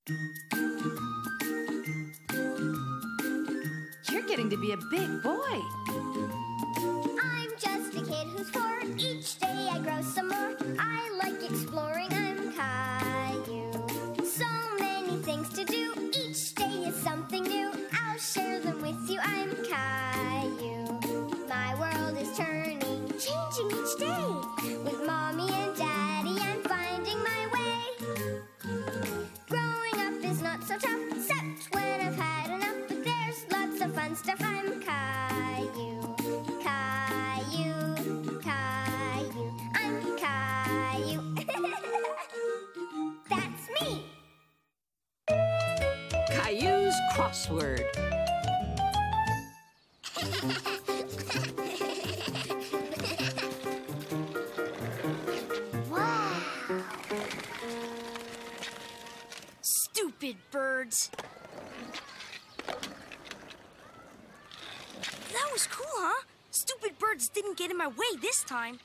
You're getting to be a big boy. I'm just a kid who's 4. Each day I grow some more. I like exploring. I'm Caillou. So many things to do. Each day is something new. I'll share them with you. I'm Caillou. My world is turning, changing each day. With Mommy and Daddy, I'm finding my way. Growing up is not so tough, except when I've had enough. But there's lots of fun stuff. I'm Caillou, Caillou, Caillou. I'm Caillou. That's me. Caillou's crossword. Wow. Stupid birds. That was cool, huh? Stupid birds didn't get in my way this time.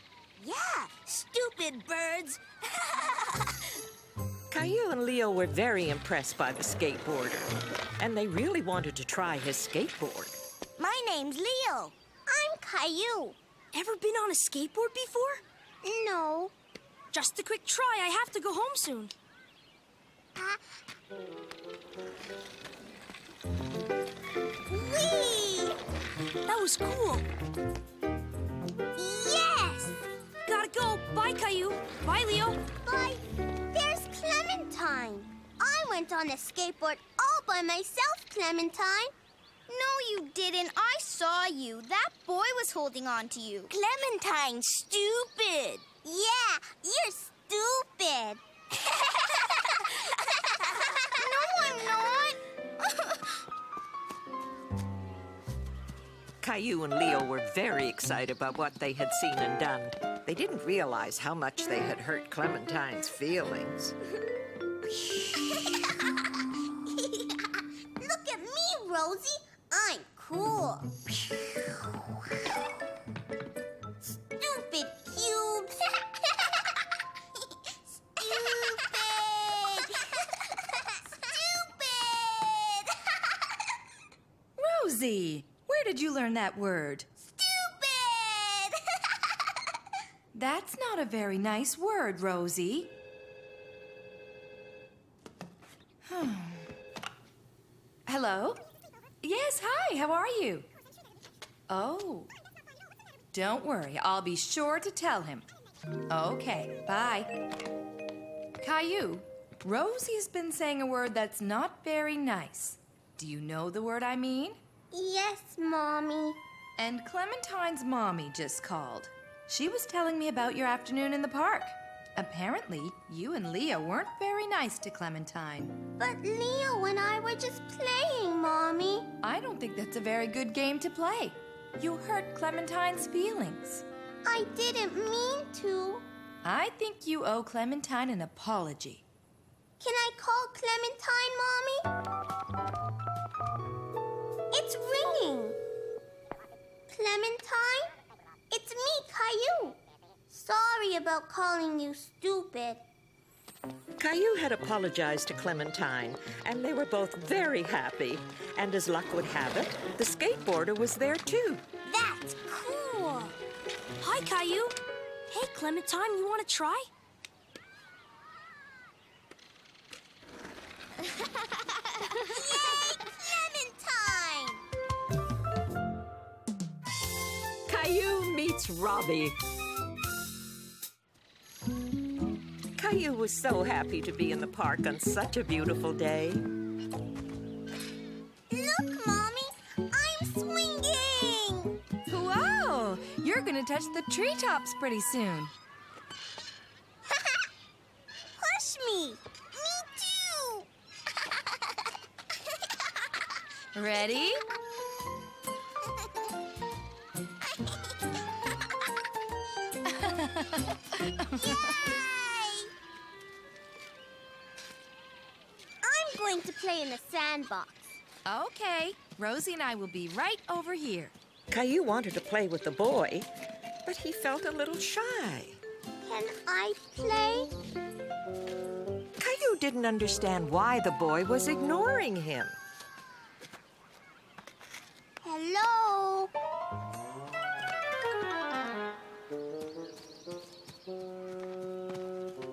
Yeah, stupid birds. Caillou and Leo were very impressed by the skateboarder, and they really wanted to try his skateboard. My name's Leo. I'm Caillou. Ever been on a skateboard before? No. Just a quick try. I have to go home soon. Whee! That was cool. Yes! Gotta go. Bye, Caillou. Bye, Leo. Bye. There's Clementine. I went on a skateboard all by myself, Clementine. No, you didn't. I saw you. That boy was holding on to you. Clementine, stupid. Yeah, you're stupid. No, I'm not. Caillou and Leo were very excited about what they had seen and done. They didn't realize how much they had hurt Clementine's feelings. Look at me, Rosie. I'm cool. Stupid cubes. Stupid. Stupid. Rosie, where did you learn that word? Stupid. That's not a very nice word, Rosie. Hello? Yes, hi, how are you? Oh. Don't worry, I'll be sure to tell him. Okay, bye. Caillou, Rosie's been saying a word that's not very nice. Do you know the word I mean? Yes, Mommy. And Clementine's mommy just called. She was telling me about your afternoon in the park. Apparently, you and Leo weren't very nice to Clementine. But Leo and I were just playing, Mommy. I don't think that's a very good game to play. You hurt Clementine's feelings. I didn't mean to. I think you owe Clementine an apology. Can I call Clementine, Mommy? It's ringing. Clementine? It's me, Caillou. Sorry about calling you stupid. Caillou had apologized to Clementine, and they were both very happy. And as luck would have it, the skateboarder was there too. That's cool. Hi, Caillou. Hey, Clementine, you want to try? Yay, Clementine! Caillou meets Robbie. Caillou was so happy to be in the park on such a beautiful day. Look, Mommy, I'm swinging! Whoa! You're gonna touch the treetops pretty soon. Push me! Me too! Ready? Yay! I'm going to play in the sandbox. Okay, Rosie and I will be right over here. Caillou wanted to play with the boy, but he felt a little shy. Can I play? Caillou Caillou didn't understand why the boy was ignoring him. Hello?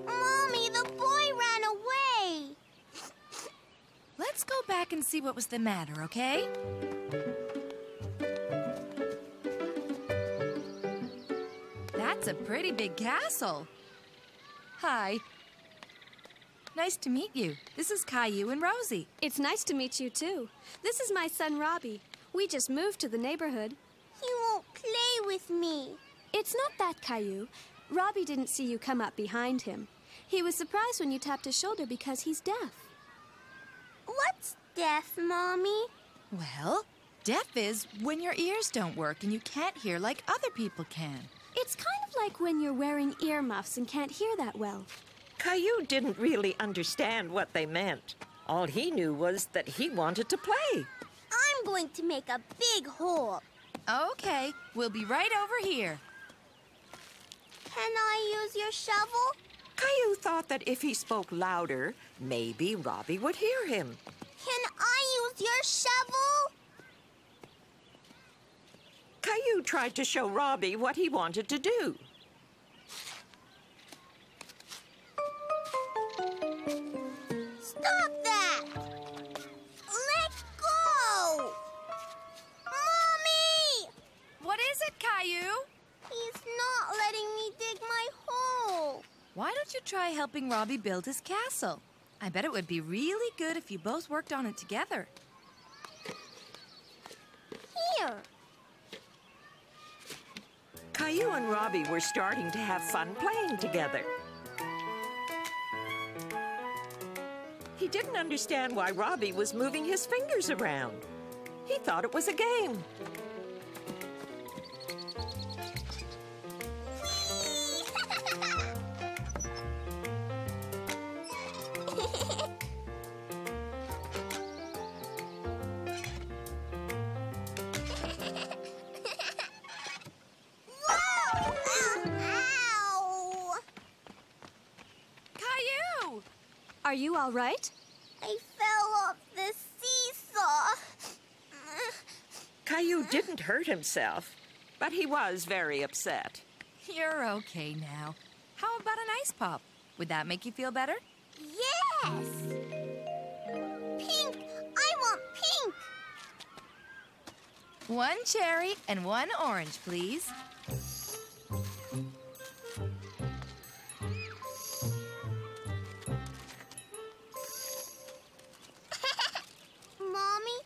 Mommy, the boy ran away. Let's go back and see what was the matter, okay? That's a pretty big castle. Hi. Nice to meet you. This is Caillou and Rosie. It's nice to meet you, too. This is my son, Robbie. We just moved to the neighborhood. He won't play with me. It's not that, Caillou. Robbie didn't see you come up behind him. He was surprised when you tapped his shoulder because he's deaf. What's deaf, Mommy? Well, deaf is when your ears don't work and you can't hear like other people can. It's kind of like when you're wearing earmuffs and can't hear that well. Caillou didn't really understand what they meant. All he knew was that he wanted to play. I'm going to make a big hole. Okay, we'll be right over here. Can I use your shovel? Caillou thought that if he spoke louder, maybe Robbie would hear him. Can I use your shovel? Caillou tried to show Robbie what he wanted to do. Stop that! Let go! Mommy! What is it, Caillou? He's not letting me dig my hole. Why don't you try helping Robbie build his castle? I bet it would be really good if you both worked on it together. Here. Caillou and Robbie were starting to have fun playing together. He didn't understand why Robbie was moving his fingers around. He thought it was a game. Ow! Caillou! Are you all right? I fell off the seesaw. Caillou didn't hurt himself, but he was very upset. You're okay now. How about an ice pop? Would that make you feel better? Yes! Pink! I want pink! One cherry and one orange, please. Mommy,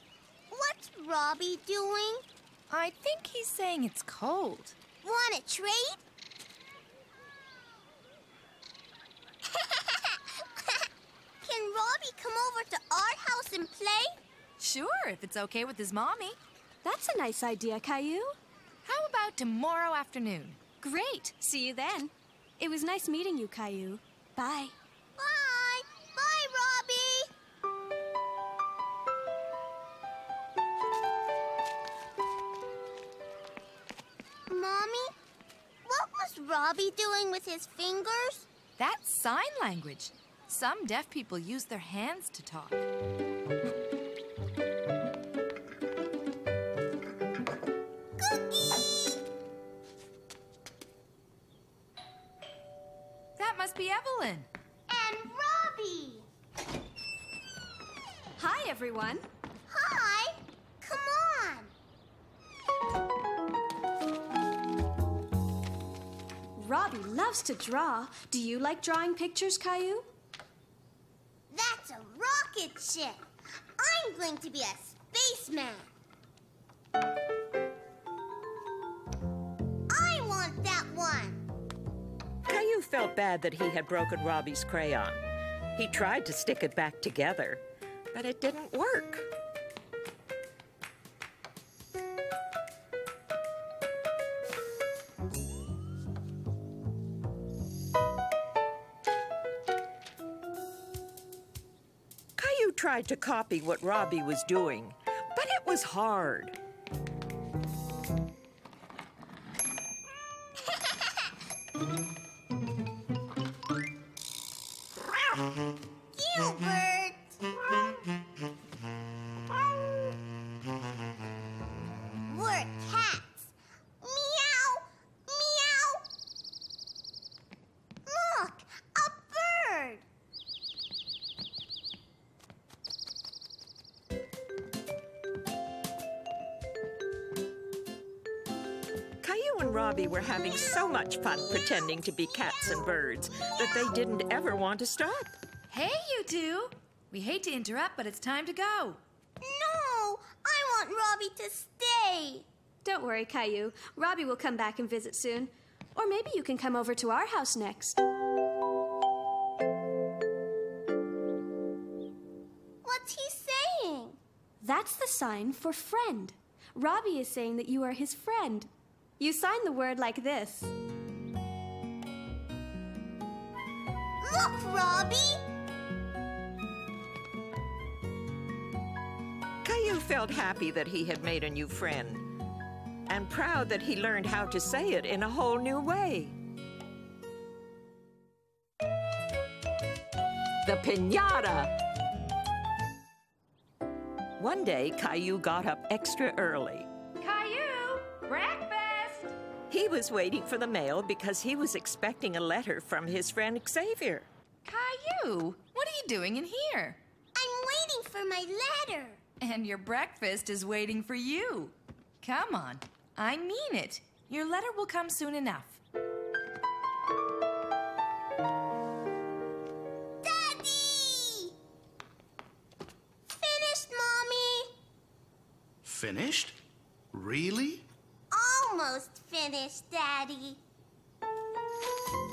what's Robbie doing? I think he's saying it's cold. Want to trade? Can Robbie come over to our house and play? Sure, if it's okay with his mommy. That's a nice idea, Caillou. How about tomorrow afternoon? Great. See you then. It was nice meeting you, Caillou. Bye. Bye! Bye, Robbie! Mommy, what was Robbie doing with his fingers? That's sign language. Some deaf people use their hands to talk. Cookie! That must be Evelyn. And Robbie! Hi, everyone. Hi! Come on! Robbie loves to draw. Do you like drawing pictures, Caillou? That's a rocket ship. I'm going to be a spaceman. I want that one. Caillou felt bad that he had broken Robbie's crayon. He tried to stick it back together, but it didn't work. Caillou tried to copy what Robbie was doing, but it was hard. you, birds. We're cats. Meow, meow. Look, a bird. Caillou and Robbie were having so much fun pretending to be cats and birds that they didn't ever want to stop. Hey, you two. We hate to interrupt, but it's time to go. No, I want Robbie to stay. Don't worry, Caillou. Robbie will come back and visit soon. Or maybe you can come over to our house next. What's he saying? That's the sign for friend. Robbie is saying that you are his friend. You sign the word like this. Look, Robbie. Caillou felt happy that he had made a new friend, and proud that he learned how to say it in a whole new way. The piñata! One day, Caillou got up extra early. Caillou, breakfast! He was waiting for the mail because he was expecting a letter from his friend Xavier. Caillou, what are you doing in here? I'm waiting for my letter. And your breakfast is waiting for you. Come on, I mean it. Your letter will come soon enough. Daddy! Finished, Mommy. Finished? Really? Almost finished, Daddy.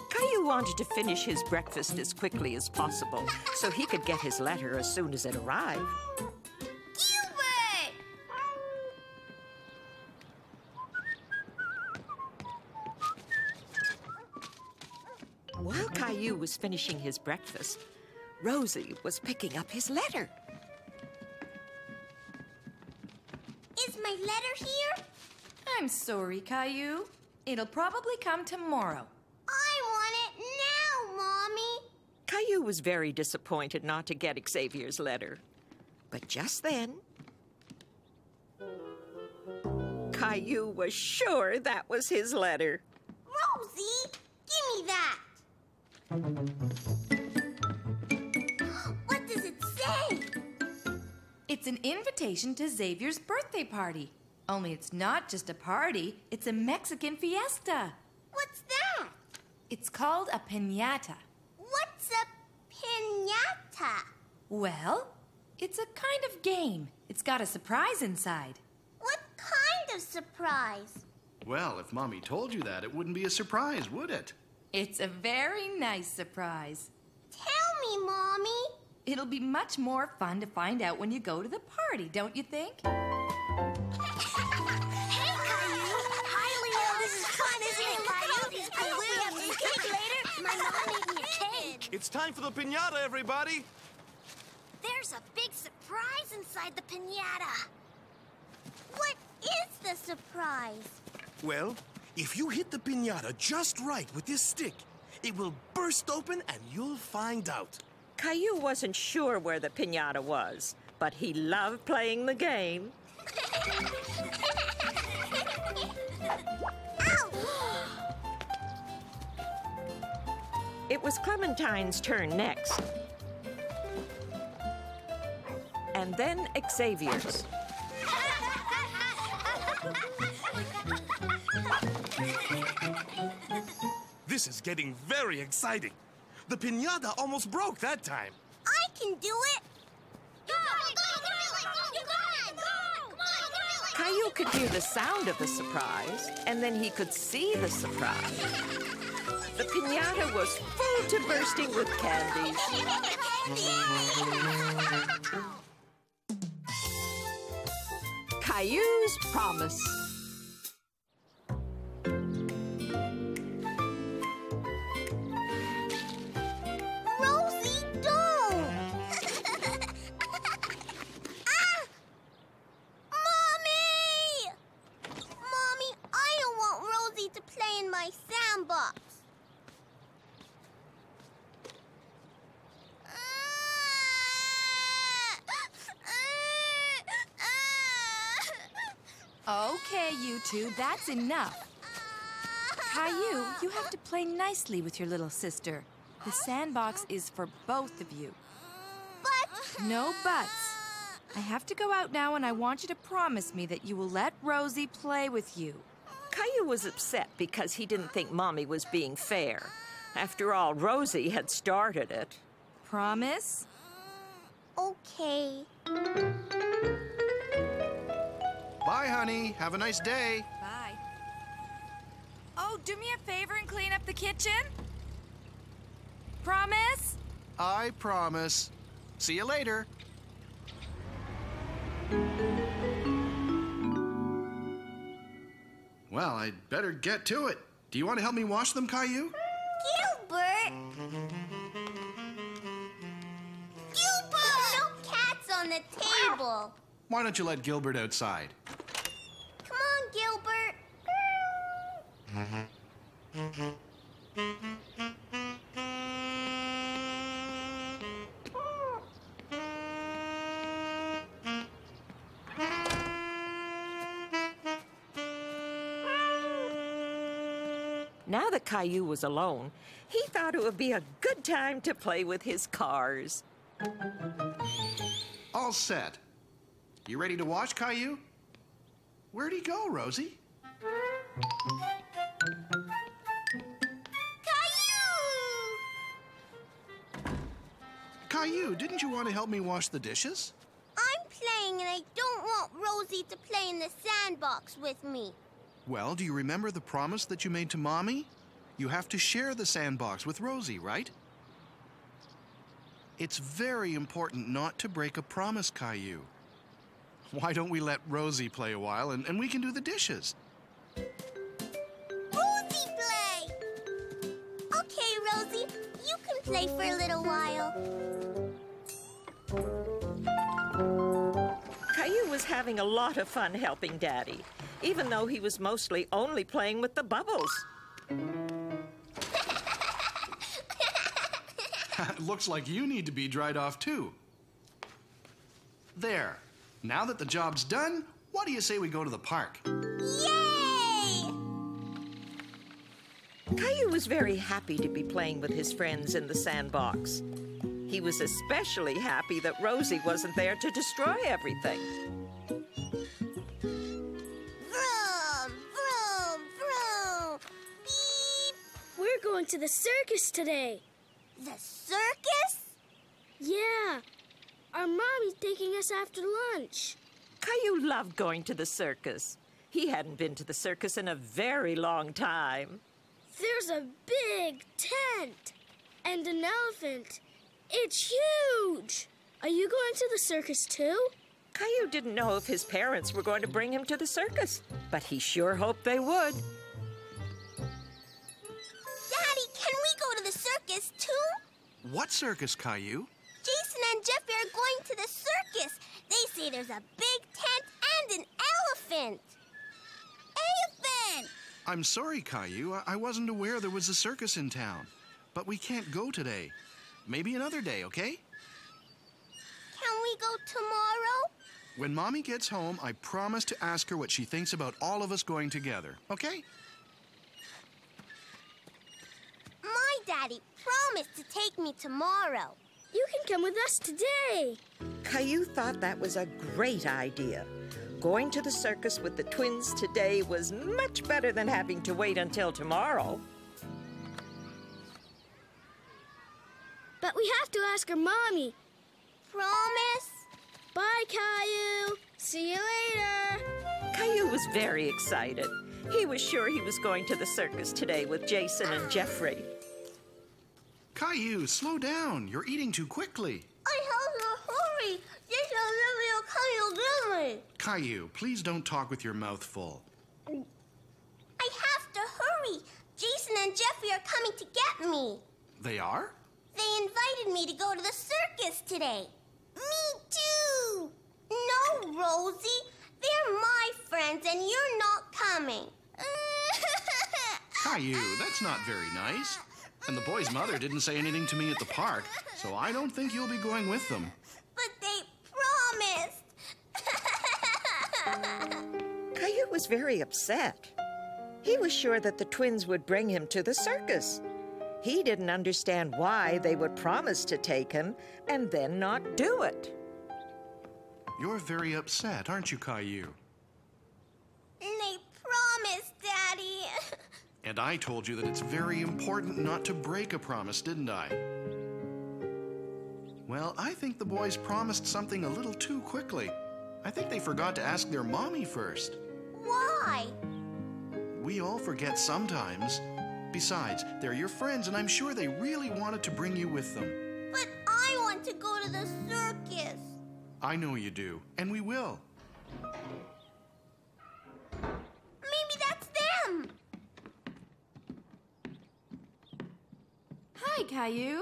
Caillou wanted to finish his breakfast as quickly as possible so he could get his letter as soon as it arrived. Gilbert! While Caillou was finishing his breakfast, Rosie was picking up his letter. Is my letter here? I'm sorry, Caillou. It'll probably come tomorrow. I want it now, Mommy. Caillou was very disappointed not to get Xavier's letter. But just then, Caillou was sure that was his letter. Rosie, give me that. What does it say? It's an invitation to Xavier's birthday party. Only it's not just a party, it's a Mexican fiesta. What's that? It's called a piñata. What's a piñata? Well, it's a kind of game. It's got a surprise inside. What kind of surprise? Well, if Mommy told you that, it wouldn't be a surprise, would it? It's a very nice surprise. Tell me, Mommy. It'll be much more fun to find out when you go to the party, don't you think? Hey, Caillou. Hi, Leo. This is fun, isn't it, Caillou? I hope we have some cake later. My mom made me a cake. It's time for the piñata, everybody! There's a big surprise inside the piñata. What is the surprise? Well, if you hit the piñata just right with this stick, it will burst open and you'll find out. Caillou wasn't sure where the piñata was, but he loved playing the game. Ow! It was Clementine's turn next. And then Xavier's. This is getting very exciting. The piñata almost broke that time. I can do it. You got it. Come on. Caillou could hear the sound of the surprise, and then he could see the surprise. The piñata was full to bursting with candies. Caillou's promise. Rosie, don't! Ah! Mommy! Mommy, I don't want Rosie to play in my sandbox. you two. That's enough. Caillou, you have to play nicely with your little sister. The sandbox is for both of you. But... No buts. I have to go out now, and I want you to promise me that you will let Rosie play with you. Caillou was upset because he didn't think Mommy was being fair. After all, Rosie had started it. Promise? Okay. Bye, honey. Have a nice day. Bye. Oh, do me a favor and clean up the kitchen? Promise? I promise. See you later. Well, I'd better get to it. Do you want to help me wash them, Caillou? Gilbert! Gilbert! No cats on the table. Why don't you let Gilbert outside? Come on, Gilbert. Now that Caillou was alone, he thought it would be a good time to play with his cars. All set. You ready to wash, Caillou? Where'd he go, Rosie? Caillou, didn't you want to help me wash the dishes? I'm playing and I don't want Rosie to play in the sandbox with me. Well, do you remember the promise that you made to Mommy? You have to share the sandbox with Rosie, right? It's very important not to break a promise, Caillou. Why don't we let Rosie play a while and we can do the dishes? Rosie play! Okay, Rosie, you can play for a little while. Caillou was having a lot of fun helping Daddy, even though he was mostly only playing with the bubbles. Looks like you need to be dried off too. There. Now that the job's done, what do you say we go to the park? Yay! Caillou was very happy to be playing with his friends in the sandbox. He was especially happy that Rosie wasn't there to destroy everything. Vroom, vroom, vroom. Beep. We're going to the circus today. The circus? Yeah. Our mommy's taking us after lunch. Caillou loved going to the circus. He hadn't been to the circus in a very long time. There's a big tent and an elephant. It's huge. Are you going to the circus too? Caillou didn't know if his parents were going to bring him to the circus, but he sure hoped they would. Daddy, can we go to the circus too? What circus, Caillou? Jason and Jeffy are going to the circus. They say there's a big tent and an elephant. Elephant! I'm sorry, Caillou. I wasn't aware there was a circus in town. But we can't go today. Maybe another day, okay? Can we go tomorrow? When Mommy gets home, I promise to ask her what she thinks about all of us going together, okay? My daddy promised to take me tomorrow. You can come with us today. Caillou thought that was a great idea. Going to the circus with the twins today was much better than having to wait until tomorrow. But we have to ask our mommy. Promise? Bye, Caillou. See you later. Caillou was very excited. He was sure he was going to the circus today with Jason and Jeffrey. Caillou, slow down. You're eating too quickly. I have to hurry. Jason and Jeffy are coming to get me. Caillou, please don't talk with your mouth full. I have to hurry. Jason and Jeffy are coming to get me. They are? They invited me to go to the circus today. Me too. No, Rosie. They're my friends and you're not coming. Caillou, that's not very nice. And the boy's mother didn't say anything to me at the park, so I don't think you'll be going with them. But they promised. Caillou Caillou was very upset. He was sure that the twins would bring him to the circus. He didn't understand why they would promise to take him and then not do it. You're very upset, aren't you, Caillou? They promised, Daddy. And I told you that it's very important not to break a promise, didn't I? Well, I think the boys promised something a little too quickly. I think they forgot to ask their mommy first. Why? We all forget sometimes. Besides, they're your friends, and I'm sure they really wanted to bring you with them. But I want to go to the circus. I know you do, and we will. Maybe that's them. Hi, Caillou.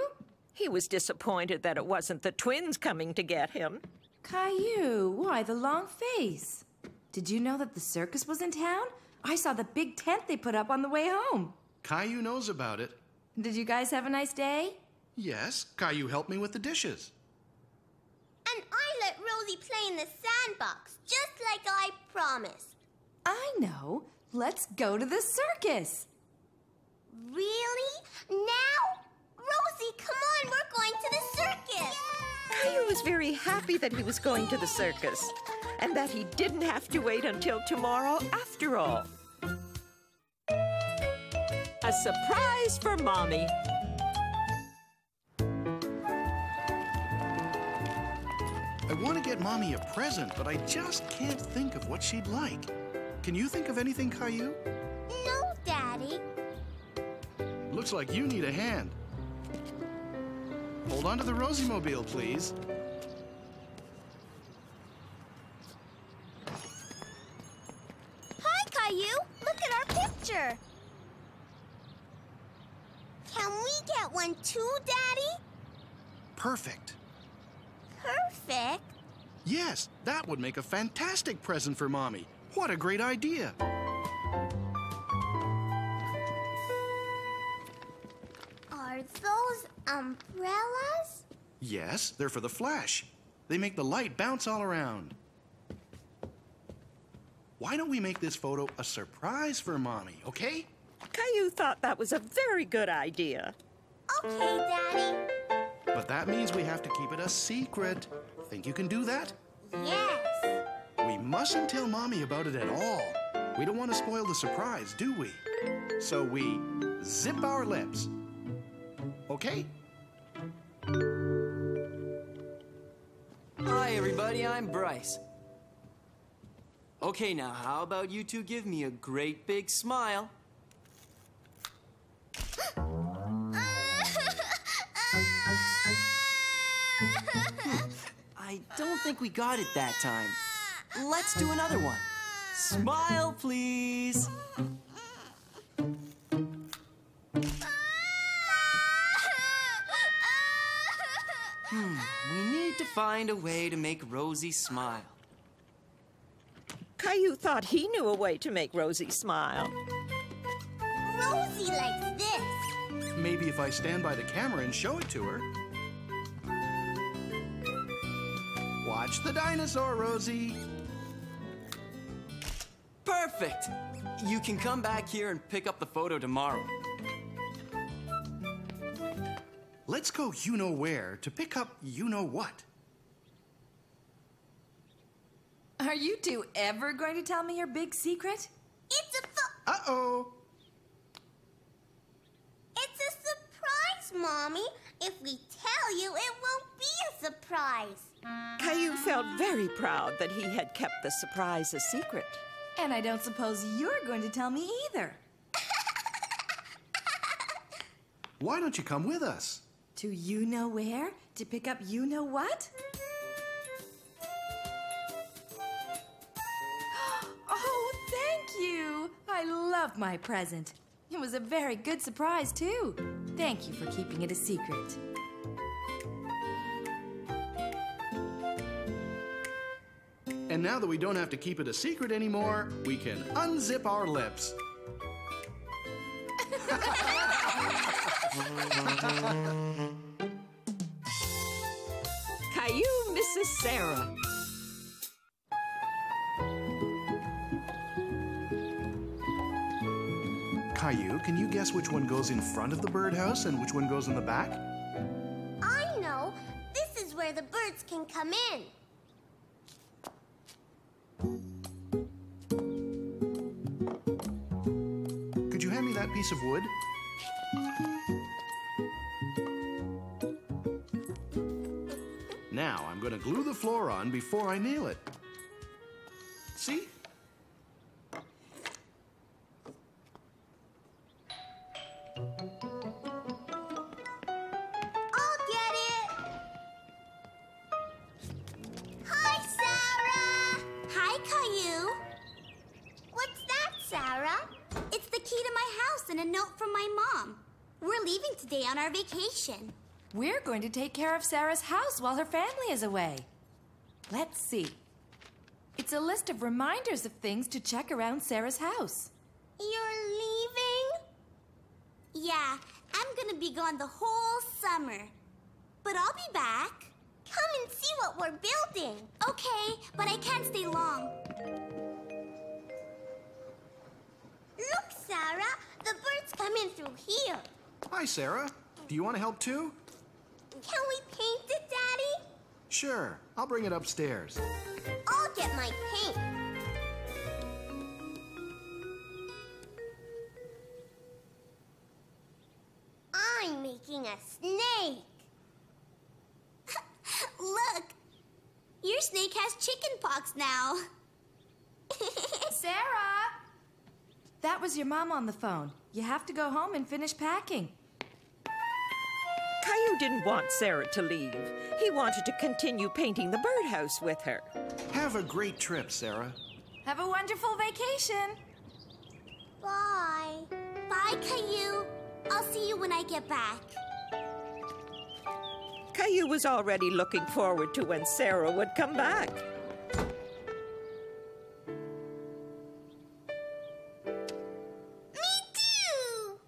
He was disappointed that it wasn't the twins coming to get him. Caillou, why the long face? Did you know that the circus was in town? I saw the big tent they put up on the way home. Caillou knows about it. Did you guys have a nice day? Yes, Caillou helped me with the dishes. And I let Rosie play in the sandbox, just like I promised. I know. Let's go to the circus. Really? Now? Rosie, come on, we're going to the circus. Caillou was very happy that he was going to the circus and that he didn't have to wait until tomorrow after all. A surprise for Mommy. I want to get Mommy a present, but I just can't think of what she'd like. Can you think of anything, Caillou? No, Daddy. Looks like you need a hand. Hold on to the Rosie mobile, please. Hi, Caillou. Look at our picture. Can we get one too, Daddy? Perfect. Perfect. Yes, that would make a fantastic present for Mommy. What a great idea. Are those umbrellas? Yes, they're for the flash. They make the light bounce all around. Why don't we make this photo a surprise for Mommy, okay? Caillou thought that was a very good idea. Okay, Daddy. But that means we have to keep it a secret. Think you can do that? Yes. We mustn't tell Mommy about it at all. We don't want to spoil the surprise, do we? So we zip our lips. Okay? Hi, everybody. I'm Bryce. Okay, now, how about you two give me a great big smile? I don't think we got it that time. Let's do another one. Smile, please. We need to find a way to make Rosie smile. Caillou thought he knew a way to make Rosie smile. Rosie likes this. Maybe if I stand by the camera and show it to her. Watch the dinosaur, Rosie. Perfect! You can come back here and pick up the photo tomorrow. Let's go you-know-where to pick up you-know-what. Are you two ever going to tell me your big secret? It's a Uh-oh. It's a surprise, Mommy. If we tell you, it won't be a surprise. Caillou felt very proud that he had kept the surprise a secret. And I don't suppose you're going to tell me either. Why don't you come with us? To you know where? To pick up you know what? Oh, thank you! I love my present. It was a very good surprise, too. Thank you for keeping it a secret. And now that we don't have to keep it a secret anymore, we can unzip our lips. Caillou misses Sarah. Caillou, can you guess which one goes in front of the birdhouse and which one goes in the back? I know. This is where the birds can come in. Could you hand me that piece of wood? Now, I'm going to glue the floor on before I nail it. See? I'll get it. Hi, Sarah. Hi, Caillou. What's that, Sarah? It's the key to my house and a note from my mom. We're leaving today on our vacation. We're going to take care of Sarah's house while her family is away. Let's see. It's a list of reminders of things to check around Sarah's house. You're leaving? Yeah, I'm gonna be gone the whole summer. But I'll be back. Come and see what we're building. Okay, but I can't stay long. Look, Sarah, the birds come in through here. Hi, Sarah. Do you want to help too? Can we paint it, Daddy? Sure. I'll bring it upstairs. I'll get my paint. I'm making a snake. Look, your snake has chicken pox now. Sarah! That was your mom on the phone. You have to go home and finish packing. Caillou didn't want Sarah to leave. He wanted to continue painting the birdhouse with her. Have a great trip, Sarah. Have a wonderful vacation. Bye. Bye, Caillou. I'll see you when I get back. Caillou was already looking forward to when Sarah would come back. Me too!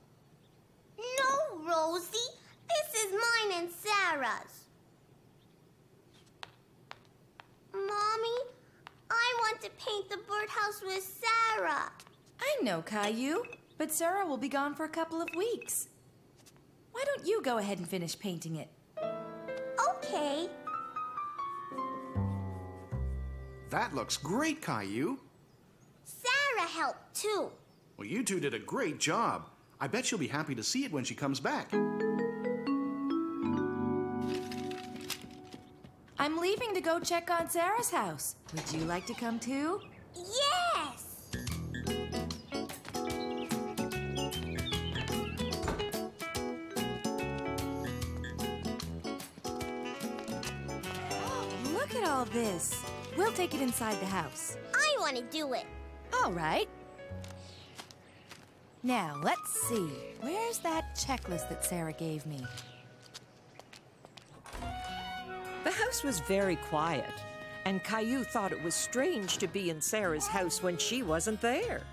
No, Rosie. This is mine and Sarah's. Mommy, I want to paint the birdhouse with Sarah. I know, Caillou, but Sarah will be gone for a couple of weeks. Why don't you go ahead and finish painting it? Okay. That looks great, Caillou. Sarah helped too. Well, you two did a great job. I bet she'll be happy to see it when she comes back. I'm leaving to go check on Sarah's house. Would you like to come too? Yes! Look at all this. We'll take it inside the house. I want to do it. All right. Now, let's see. Where's that checklist that Sarah gave me? The house was very quiet, and Caillou thought it was strange to be in Sarah's house when she wasn't there.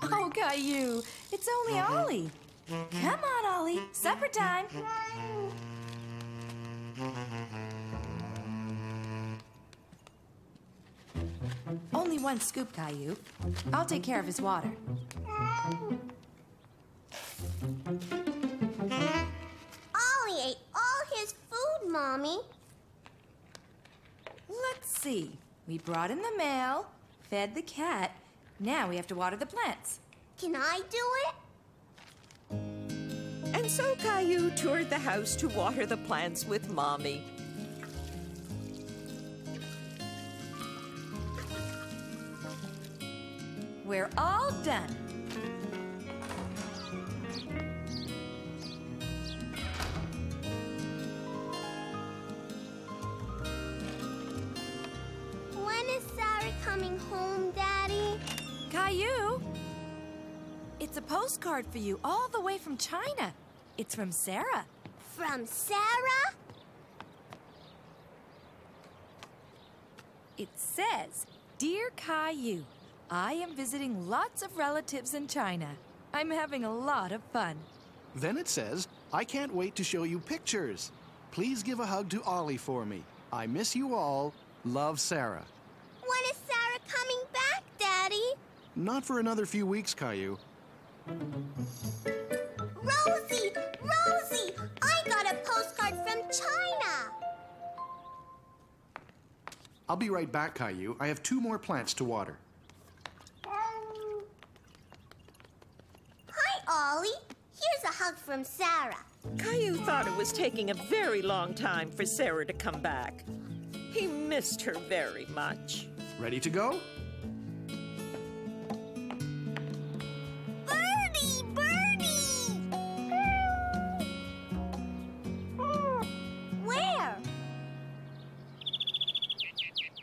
Oh, Caillou, it's only Ollie. Come on, Ollie. Supper time. Only one scoop, Caillou. I'll take care of his water. Ollie ate all his food, Mommy. Let's see. We brought in the mail, fed the cat. Now we have to water the plants. Can I do it? And so Caillou toured the house to water the plants with Mommy. We're all done. When is Sarah coming home, Daddy? Caillou, it's a postcard for you all the way from China. It's from Sarah. From Sarah? It says, "Dear Caillou, I am visiting lots of relatives in China. I'm having a lot of fun." Then it says, I can't wait to show you pictures. Please give a hug to Ollie for me. I miss you all. Love, Sarah. When is Sarah Not for another few weeks, Caillou. Rosie! Rosie! I got a postcard from China! I'll be right back, Caillou. I have 2 more plants to water. Hi, Ollie. Here's a hug from Sarah. Caillou thought it was taking a very long time for Sarah to come back. He missed her very much. Ready to go? Birdie! Birdie! Where?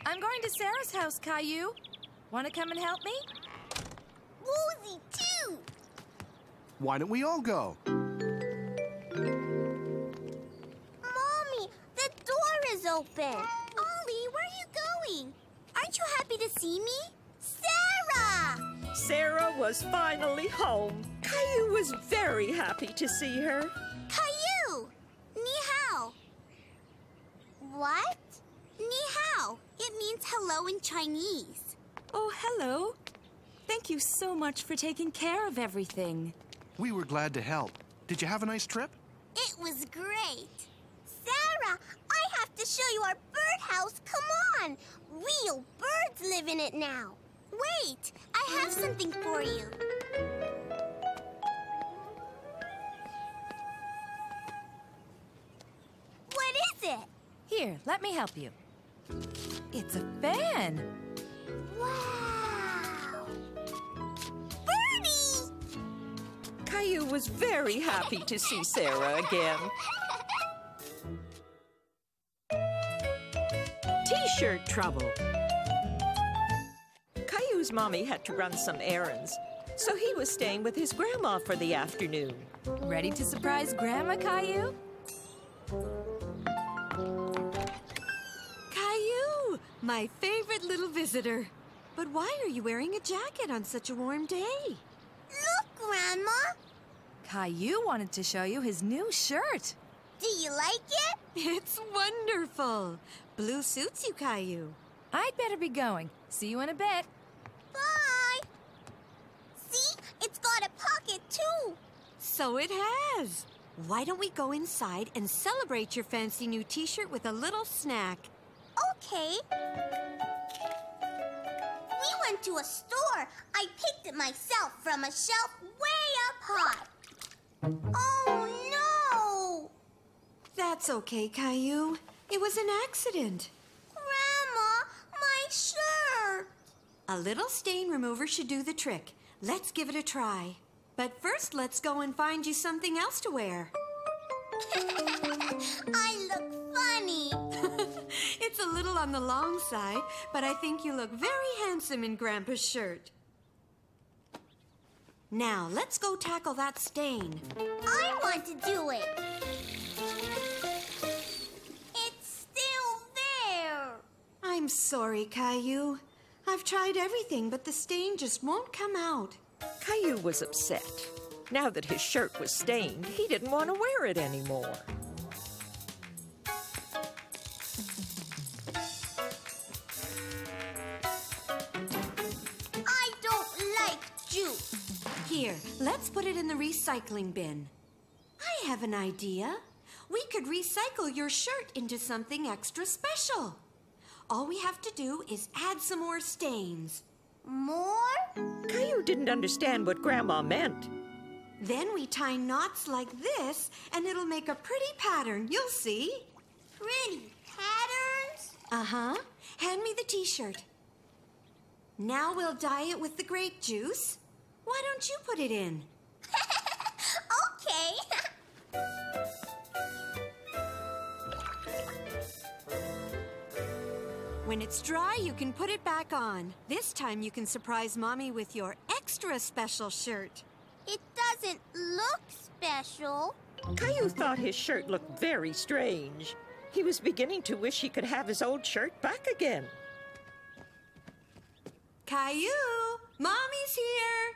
I'm going to Sarah's house, Caillou. Want to come and help me? Rosie, too! Why don't we all go? Mommy, the door is open. Ollie, where are you going? Aren't you happy to see me? Sarah! Sarah was finally home. Caillou was very happy to see her. Caillou! Ni hao. What? Ni hao. It means hello in Chinese. Oh, hello. Thank you so much for taking care of everything. We were glad to help. Did you have a nice trip? It was great. Sarah, I have to show you our birdhouse. Come on. Real birds live in it now. Wait, I have something for you. What is it? Here, let me help you. It's a fan. Wow! Birdie! Caillou was very happy to see Sarah again. T-shirt trouble. Caillou's mommy had to run some errands, so he was staying with his grandma for the afternoon. Ready to surprise Grandma, Caillou? Caillou, my favorite little visitor. But why are you wearing a jacket on such a warm day? Look, Grandma. Caillou wanted to show you his new shirt. Do you like it? It's wonderful. Blue suits you, Caillou. I'd better be going. See you in a bit. Bye. See? It's got a pocket, too. So it has. Why don't we go inside and celebrate your fancy new T-shirt with a little snack? Okay. We went to a store. I picked it myself from a shelf way up high. Oh, no! That's okay, Caillou. It was an accident. Grandma, my shirt! A little stain remover should do the trick. Let's give it a try. But first, let's go and find you something else to wear. I look funny. It's a little on the long side, but I think you look very handsome in Grandpa's shirt. Now, let's go tackle that stain. I want to do it. It's still there. I'm sorry, Caillou. I've tried everything, but the stain just won't come out. Caillou was upset. Now that his shirt was stained, he didn't want to wear it anymore. I don't like juice. Here, let's put it in the recycling bin. I have an idea. We could recycle your shirt into something extra special. All we have to do is add some more stains. More? Caillou didn't understand what Grandma meant. Then we tie knots like this, and it'll make a pretty pattern. You'll see. Pretty patterns? Uh-huh. Hand me the T-shirt. Now we'll dye it with the grape juice. Why don't you put it in? Okay. When it's dry, you can put it back on. This time you can surprise Mommy with your extra special shirt. It doesn't look special. Caillou thought his shirt looked very strange. He was beginning to wish he could have his old shirt back again. Caillou, Mommy's here.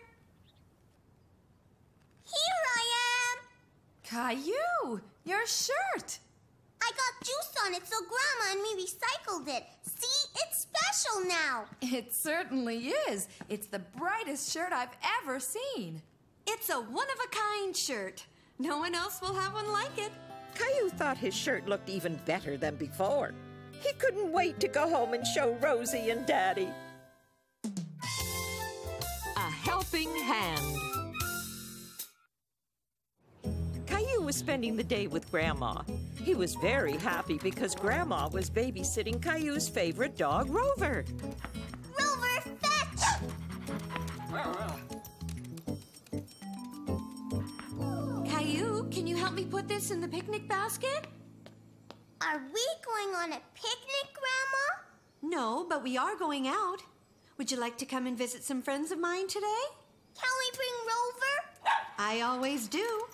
Here I am. Caillou, your shirt. I got juice on it, so Grandma and me recycled it. See, it's special now. It certainly is. It's the brightest shirt I've ever seen. It's a one-of-a-kind shirt. No one else will have one like it. Caillou thought his shirt looked even better than before. He couldn't wait to go home and show Rosie and Daddy. A helping hand. Caillou was spending the day with Grandma. He was very happy because Grandma was babysitting Caillou's favorite dog, Rover. Rover, fetch! Caillou, can you help me put this in the picnic basket? Are we going on a picnic, Grandma? No, but we are going out. Would you like to come and visit some friends of mine today? Can we bring Rover? I always do.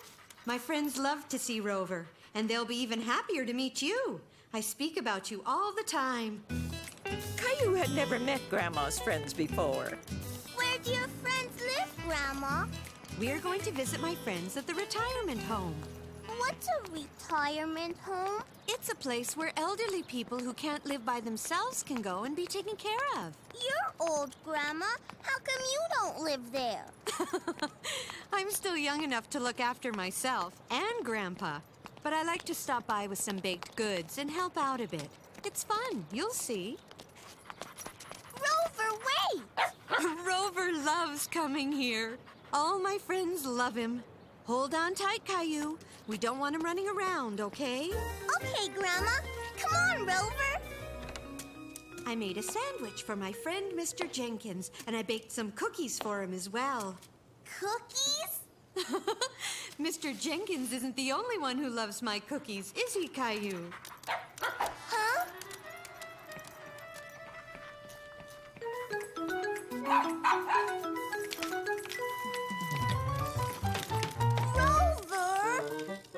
My friends love to see Rover, and they'll be even happier to meet you. I speak about you all the time. Caillou had never met Grandma's friends before. Where do your friends live, Grandma? We're going to visit my friends at the retirement home. What's a retirement home? It's a place where elderly people who can't live by themselves can go and be taken care of. You're old, Grandma. How come you don't live there? I'm still young enough to look after myself and Grandpa, but I like to stop by with some baked goods and help out a bit. It's fun, you'll see. Rover, wait! Rover loves coming here. All my friends love him. Hold on tight, Caillou. We don't want him running around, okay? Okay, Grandma. Come on, Rover. I made a sandwich for my friend, Mr. Jenkins, and I baked some cookies for him as well. Cookies? Mr. Jenkins isn't the only one who loves my cookies, is he, Caillou? Huh?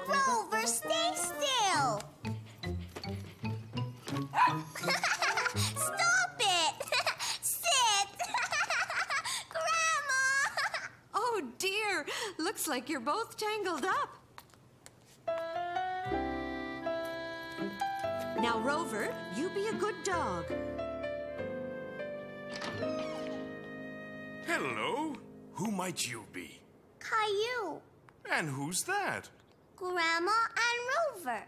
Rover, stay still! Stop it! Sit! Grandma! Oh, dear! Looks like you're both tangled up. Now, Rover, you be a good dog. Hello. Who might you be? Caillou. And who's that? Grandma and Rover.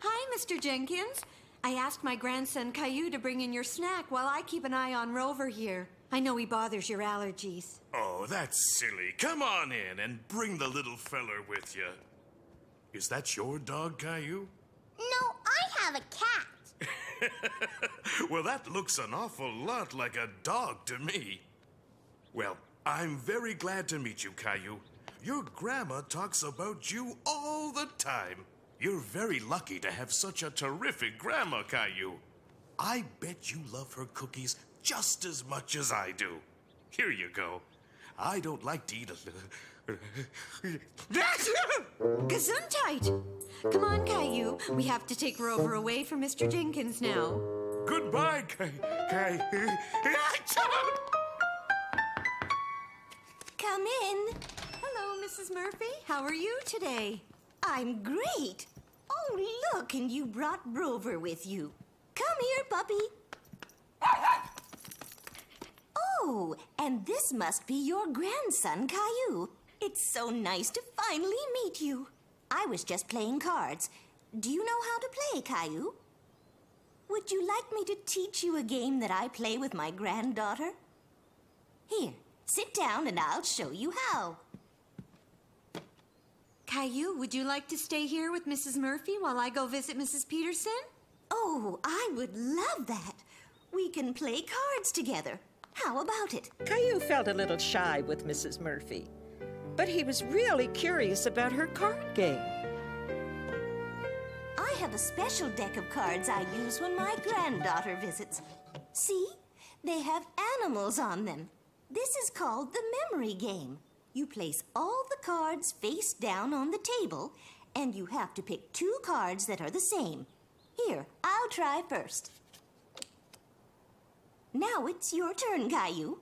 Hi, Mr. Jenkins. I asked my grandson Caillou to bring in your snack while I keep an eye on Rover here. I know he bothers your allergies. Oh, that's silly. Come on in and bring the little feller with you. Is that your dog, Caillou? No, I have a cat. Well, that looks an awful lot like a dog to me. Well, I'm very glad to meet you, Caillou. Your grandma talks about you all the time. You're very lucky to have such a terrific grandma, Caillou. I bet you love her cookies just as much as I do. Here you go. I don't like to eat Gesundheit! Come on, Caillou. We have to take Rover away from Mr. Jenkins now. Goodbye, Caillou. Come in. Hello, Mrs. Murphy. How are you today? I'm great. Oh, look, and you brought Rover with you. Come here, puppy. Oh, and this must be your grandson, Caillou. It's so nice to finally meet you. I was just playing cards. Do you know how to play, Caillou? Would you like me to teach you a game that I play with my granddaughter? Here, sit down and I'll show you how. Caillou, would you like to stay here with Mrs. Murphy while I go visit Mrs. Peterson? Oh, I would love that. We can play cards together. How about it? Caillou felt a little shy with Mrs. Murphy, but he was really curious about her card game. I have a special deck of cards I use when my granddaughter visits. See? They have animals on them. This is called the memory game. You place all the cards face down on the table, and you have to pick 2 cards that are the same. Here, I'll try first. Now it's your turn, Caillou.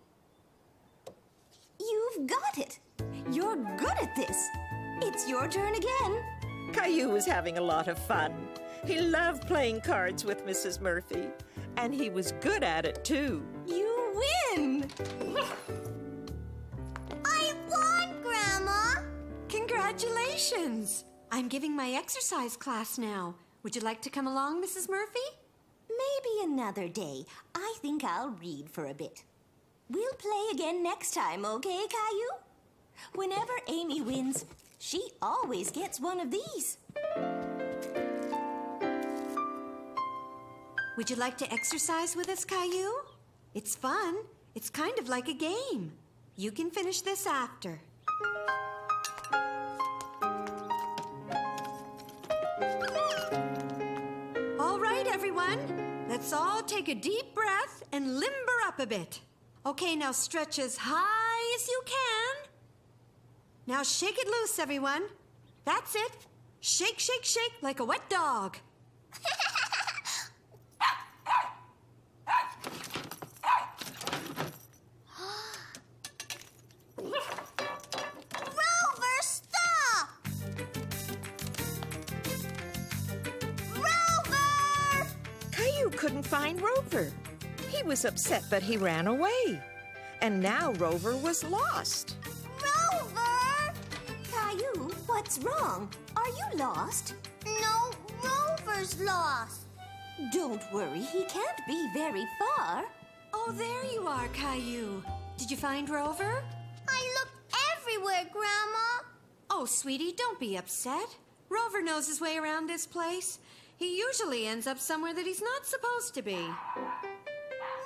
You've got it. You're good at this. It's your turn again. Caillou was having a lot of fun. He loved playing cards with Mrs. Murphy, And he was good at it, too. You win! I won, Grandma! Congratulations! I'm giving my exercise class now. Would you like to come along, Mrs. Murphy? Maybe another day. I think I'll read for a bit. We'll play again next time, okay, Caillou? Whenever Amy wins, she always gets one of these. Would you like to exercise with us, Caillou? It's fun. It's kind of like a game. You can finish this after. All right, everyone. Let's all take a deep breath and limber up a bit. Okay, now stretch as high as you can. Now shake it loose, everyone. That's it. Shake, shake, shake like a wet dog. Rover, stop! Rover! Caillou couldn't find Rover. He was upset, but he ran away. And now Rover was lost. Rover! Caillou, what's wrong? Are you lost? No, Rover's lost. Don't worry, he can't be very far. Oh, there you are, Caillou. Did you find Rover? I looked everywhere, Grandma. Oh, sweetie, don't be upset. Rover knows his way around this place. He usually ends up somewhere that he's not supposed to be.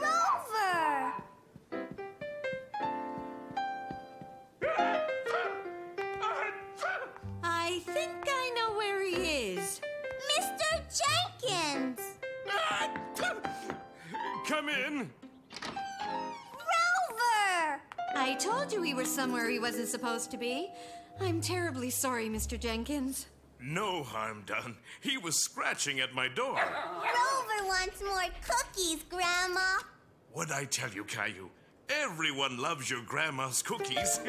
Rover! I think I know where he is. Mr. Jenkins! Come in. Rover! I told you he was somewhere he wasn't supposed to be. I'm terribly sorry, Mr. Jenkins. No harm done. He was scratching at my door. Rover wants more cookies, Grandma. What'd I tell you, Caillou? Everyone loves your grandma's cookies.